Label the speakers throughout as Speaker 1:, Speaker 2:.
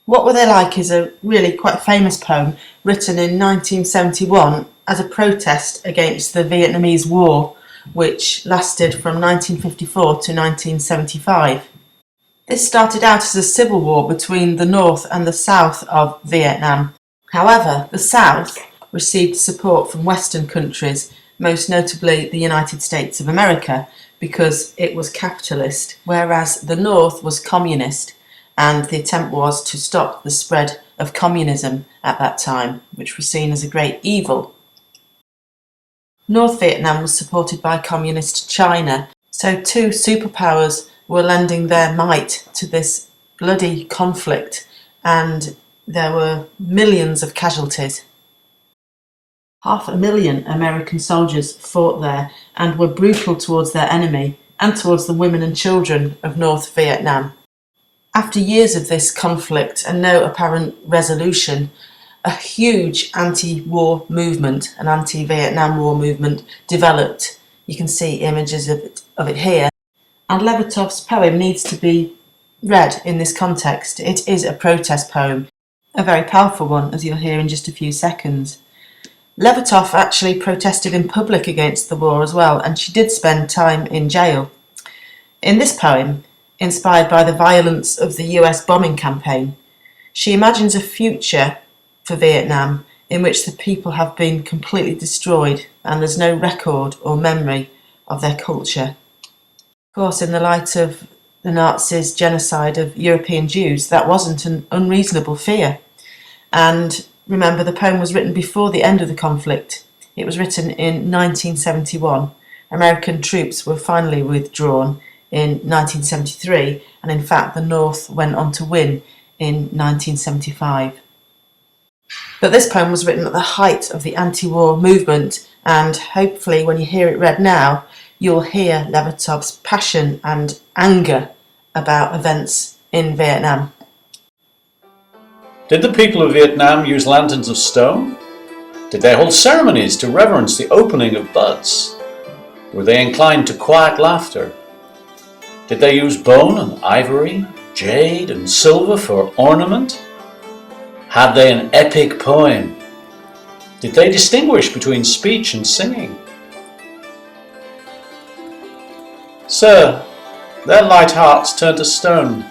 Speaker 1: What Were They Like is a really quite famous poem written in 1971 as a protest against the Vietnamese War, which lasted from 1954 to 1975. This started out as a civil war between the north and the south of Vietnam. However, the south received support from Western countries, most notably the United States of America, because it was capitalist, whereas the north was communist, and the attempt was to stop the spread of communism at that time, which was seen as a great evil. North Vietnam was supported by communist China, so two superpowers were lending their might to this bloody conflict, and there were millions of casualties. 500,000 American soldiers fought there and were brutal towards their enemy and towards the women and children of North Vietnam. After years of this conflict and no apparent resolution, a huge anti-war movement, an anti-Vietnam War movement, developed. You can see images of it here. And Levertov's poem needs to be read in this context. It is a protest poem, a very powerful one, as you'll hear in just a few seconds. Levertov actually protested in public against the war as well, and she did spend time in jail. In this poem, inspired by the violence of the US bombing campaign, she imagines a future for Vietnam in which the people have been completely destroyed and there's no record or memory of their culture. Of course, in the light of the Nazis' genocide of European Jews, that wasn't an unreasonable fear. And remember, the poem was written before the end of the conflict. It was written in 1971. American troops were finally withdrawn in 1973, and in fact the North went on to win in 1975. But this poem was written at the height of the anti-war movement, and hopefully when you hear it read now, you'll hear Levertov's passion and anger about events in Vietnam.
Speaker 2: Did the people of Vietnam use lanterns of stone? Did they hold ceremonies to reverence the opening of buds? Were they inclined to quiet laughter? Did they use bone and ivory, jade and silver for ornament? Had they an epic poem? Did they distinguish between speech and singing? Sir, their light hearts turned to stone.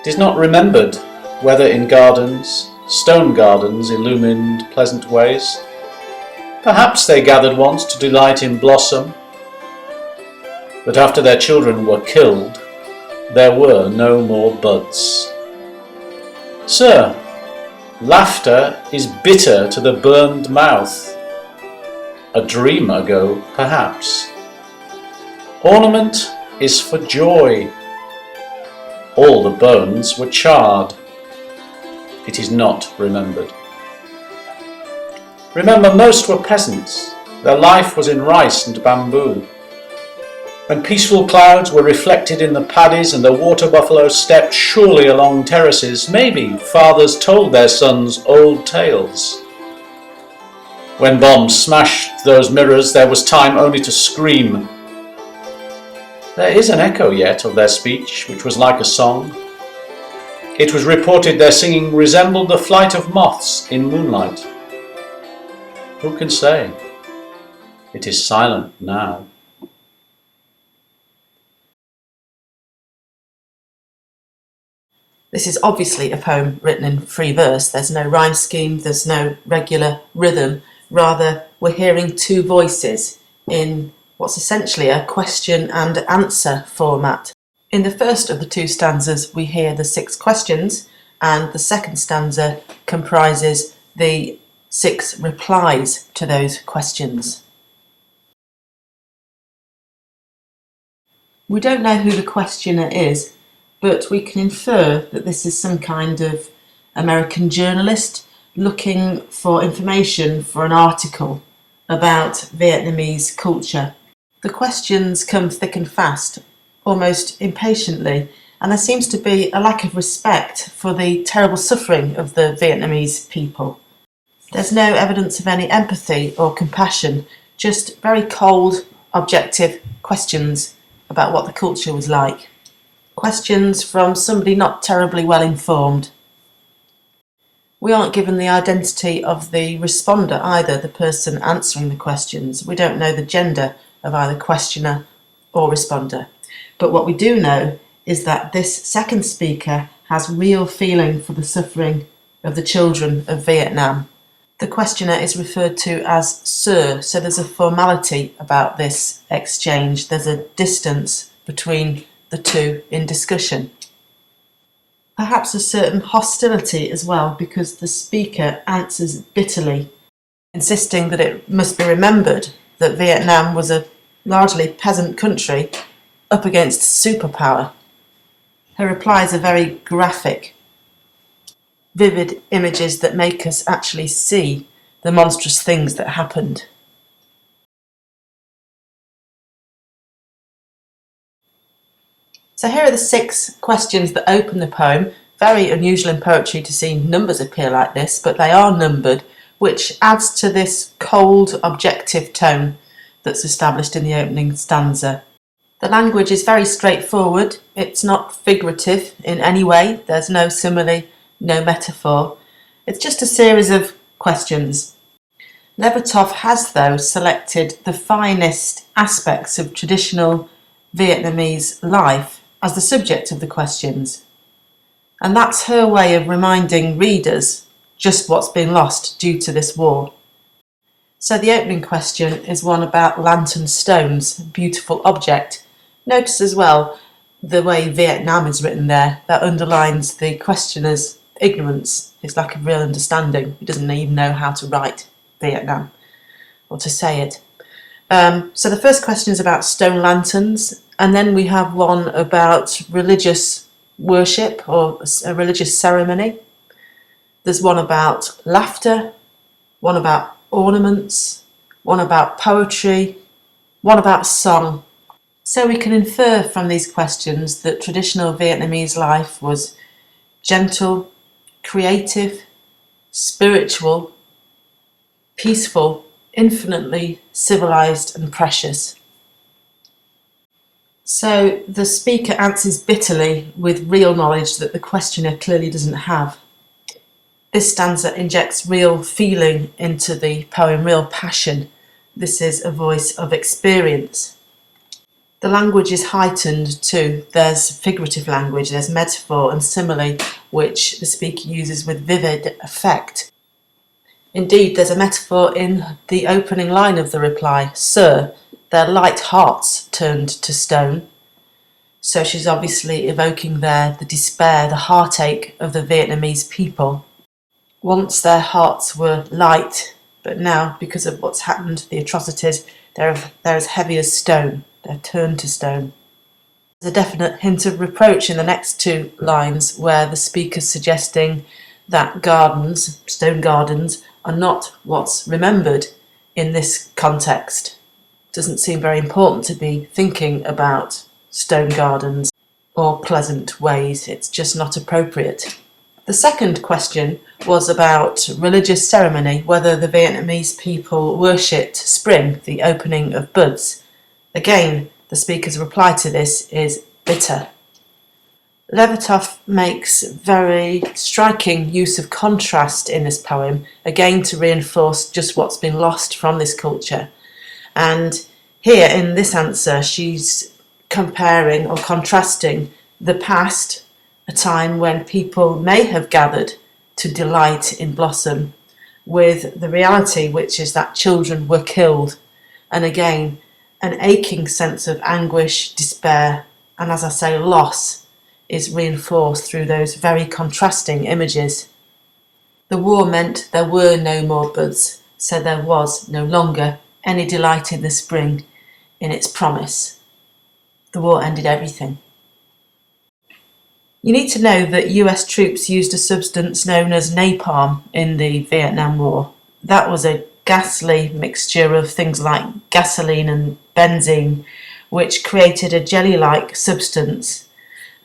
Speaker 2: It is not remembered whether in gardens, stone gardens illumined pleasant ways. Perhaps they gathered once to delight in blossom, but after their children were killed, there were no more buds. Sir, laughter is bitter to the burned mouth. A dream ago, perhaps. Ornament is for joy. All the bones were charred. It is not remembered. Remember, most were peasants. Their life was in rice and bamboo. When peaceful clouds were reflected in the paddies and the water buffalo stepped surely along terraces, maybe fathers told their sons old tales. When bombs smashed those mirrors, there was time only to scream. There is an echo yet of their speech, which was like a song. It was reported their singing resembled the flight of moths in moonlight. Who can say? It is silent now.
Speaker 1: This is obviously a poem written in free verse. There's no rhyme scheme, there's no regular rhythm. Rather, we're hearing two voices in what's essentially a question and answer format. In the first of the two stanzas, we hear the 6 questions, and the second stanza comprises the 6 replies to those questions. We don't know who the questioner is, but we can infer that this is some kind of American journalist looking for information for an article about Vietnamese culture. The questions come thick and fast, almost impatiently, and there seems to be a lack of respect for the terrible suffering of the Vietnamese people. There's no evidence of any empathy or compassion, just very cold, objective questions about what the culture was like. Questions from somebody not terribly well informed. We aren't given the identity of the responder either, the person answering the questions. We don't know the gender of either questioner or responder. But what we do know is that this second speaker has real feeling for the suffering of the children of Vietnam. The questioner is referred to as Sir, so there's a formality about this exchange. There's a distance between the two in discussion. Perhaps a certain hostility as well, because the speaker answers bitterly, insisting that it must be remembered that Vietnam was a largely peasant country up against superpower. Her replies are very graphic, vivid images that make us actually see the monstrous things that happened. So here are the 6 questions that open the poem. Very unusual in poetry to see numbers appear like this, but they are numbered, which adds to this cold, objective tone that's established in the opening stanza. The language is very straightforward. It's not figurative in any way. There's no simile, no metaphor. It's just a series of questions. Levertov has, though, selected the finest aspects of traditional Vietnamese life as the subject of the questions. And that's her way of reminding readers just what's been lost due to this war. So the opening question is one about lantern stones, a beautiful object. Notice as well the way Vietnam is written there. That underlines the questioner's ignorance, his lack of real understanding. He doesn't even know how to write Vietnam or to say it. So the first question is about stone lanterns, and then we have one about religious worship or a religious ceremony. There's one about laughter, one about ornaments, one about poetry, one about song. So we can infer from these questions that traditional Vietnamese life was gentle, creative, spiritual, peaceful, infinitely civilized and precious. So the speaker answers bitterly with real knowledge that the questioner clearly doesn't have. This stanza injects real feeling into the poem, real passion. This is a voice of experience. The language is heightened too. There's figurative language, there's metaphor and simile, which the speaker uses with vivid effect. Indeed, there's a metaphor in the opening line of the reply, Sir, their light hearts turned to stone. So she's obviously evoking there the despair, the heartache of the Vietnamese people. Once their hearts were light, but now, because of what's happened, the atrocities, they're as heavy as stone. They're turned to stone. There's a definite hint of reproach in the next 2 lines, where the speaker's suggesting that gardens, stone gardens, are not what's remembered in this context. It doesn't seem very important to be thinking about stone gardens or pleasant ways. It's just not appropriate. The second question was about religious ceremony, whether the Vietnamese people worshipped spring, the opening of buds. Again, the speaker's reply to this is bitter. Levertov makes very striking use of contrast in this poem, again to reinforce just what's been lost from this culture. And here in this answer, she's comparing or contrasting the past, a time when people may have gathered to delight in blossom, with the reality, which is that children were killed. And again, an aching sense of anguish, despair, and as I say, loss is reinforced through those very contrasting images. The war meant there were no more buds, so there was no longer any delight in the spring in its promise. The war ended everything. You need to know that US troops used a substance known as napalm in the Vietnam War. That was a ghastly mixture of things like gasoline and benzene, which created a jelly-like substance.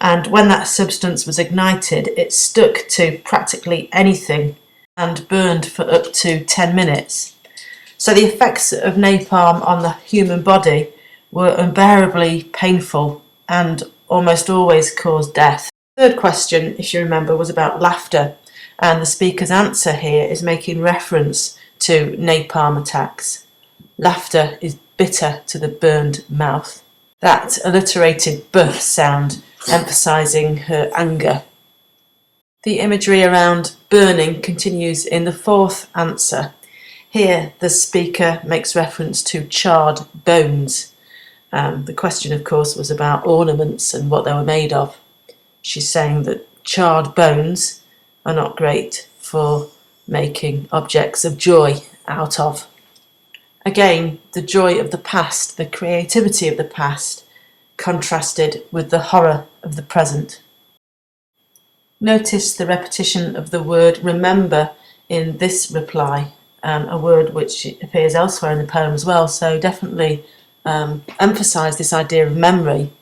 Speaker 1: And when that substance was ignited, it stuck to practically anything and burned for up to 10 minutes. So the effects of napalm on the human body were unbearably painful and almost always caused death. The third question, if you remember, was about laughter. And the speaker's answer here is making reference to napalm attacks. Laughter is bitter to the burned mouth. That alliterated b sound emphasising her anger. The imagery around burning continues in the fourth answer. Here the speaker makes reference to charred bones. The question, of course, was about ornaments and what they were made of. She's saying that charred bones are not great for making objects of joy out of. Again, the joy of the past, the creativity of the past, contrasted with the horror of the present. Notice the repetition of the word remember in this reply, a word which appears elsewhere in the poem as well, so definitely emphasise this idea of memory.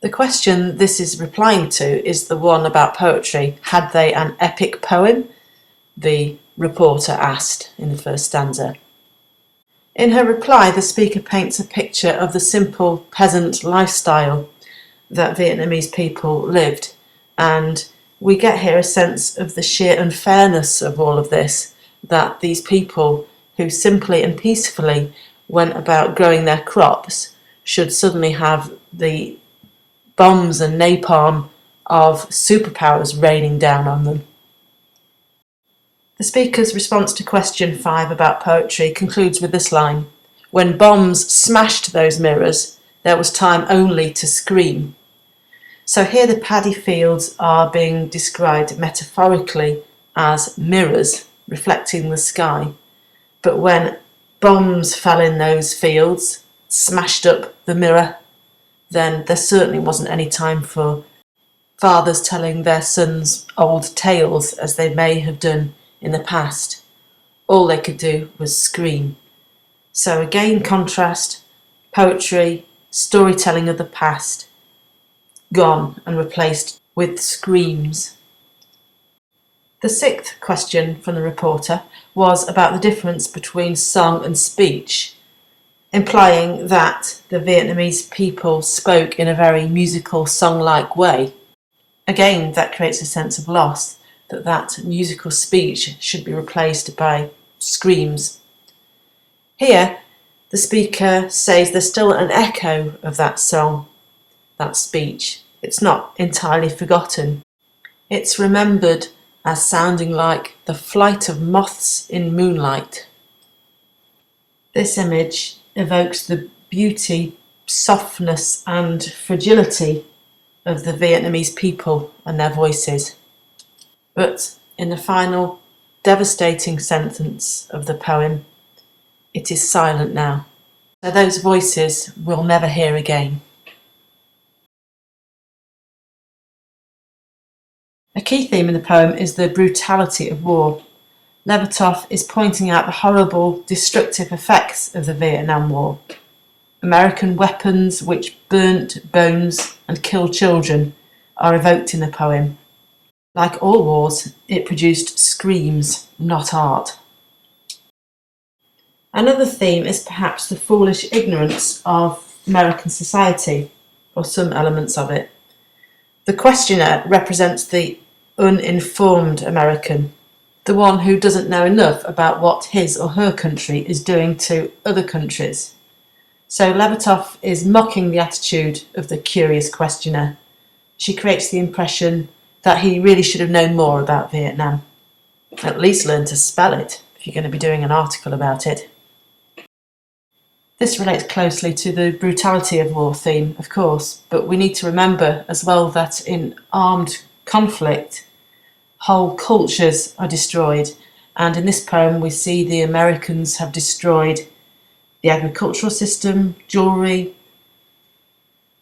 Speaker 1: The question this is replying to is the one about poetry. Had they an epic poem? The reporter asked in the first stanza. In her reply, the speaker paints a picture of the simple peasant lifestyle that Vietnamese people lived, and we get here a sense of the sheer unfairness of all of this, that these people who simply and peacefully went about growing their crops should suddenly have the bombs and napalm of superpowers raining down on them. The speaker's response to question 5 about poetry concludes with this line: when bombs smashed those mirrors, there was time only to scream. So here the paddy fields are being described metaphorically as mirrors reflecting the sky. But when bombs fell in those fields, smashed up the mirror, then there certainly wasn't any time for fathers telling their sons old tales as they may have done in the past. All they could do was scream. So again, contrast, poetry, storytelling of the past, gone and replaced with screams. The 6th question from the reporter was about the difference between song and speech, implying that the Vietnamese people spoke in a very musical, song-like way. Again, that creates a sense of loss, that musical speech should be replaced by screams. Here, the speaker says there's still an echo of that song, that speech. It's not entirely forgotten. It's remembered as sounding like the flight of moths in moonlight. This image evokes the beauty, softness and fragility of the Vietnamese people and their voices. But in the final devastating sentence of the poem, it is silent now. So those voices we'll never hear again. A key theme in the poem is the brutality of war. Levertov is pointing out the horrible, destructive effects of the Vietnam War. American weapons which burnt bones and killed children are evoked in the poem. Like all wars, it produced screams, not art. Another theme is perhaps the foolish ignorance of American society, or some elements of it. The questioner represents the uninformed American, the one who doesn't know enough about what his or her country is doing to other countries. So Levertov is mocking the attitude of the curious questioner. She creates the impression that he really should have known more about Vietnam. At least learn to spell it if you're going to be doing an article about it. This relates closely to the brutality of war theme, of course, but we need to remember as well that in armed conflict, whole cultures are destroyed, and in this poem we see the Americans have destroyed the agricultural system, jewellery,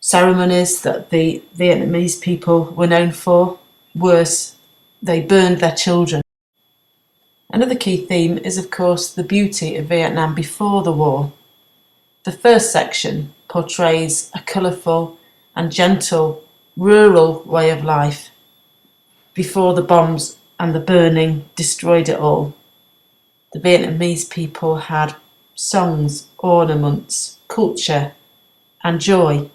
Speaker 1: ceremonies that the Vietnamese people were known for. Worse, they burned their children. Another key theme is, of course, the beauty of Vietnam before the war. The first section portrays a colourful and gentle rural way of life before the bombs and the burning destroyed it all. The Vietnamese people had songs, ornaments, culture and joy.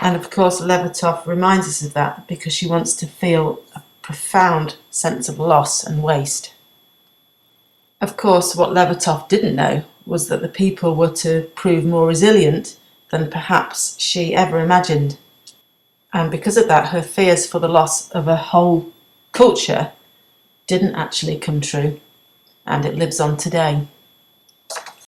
Speaker 1: And of course Levertov reminds us of that because she wants to feel a profound sense of loss and waste. Of course, what Levertov didn't know was that the people were to prove more resilient than perhaps she ever imagined. And because of that, her fears for the loss of a whole culture didn't actually come true, and it lives on today.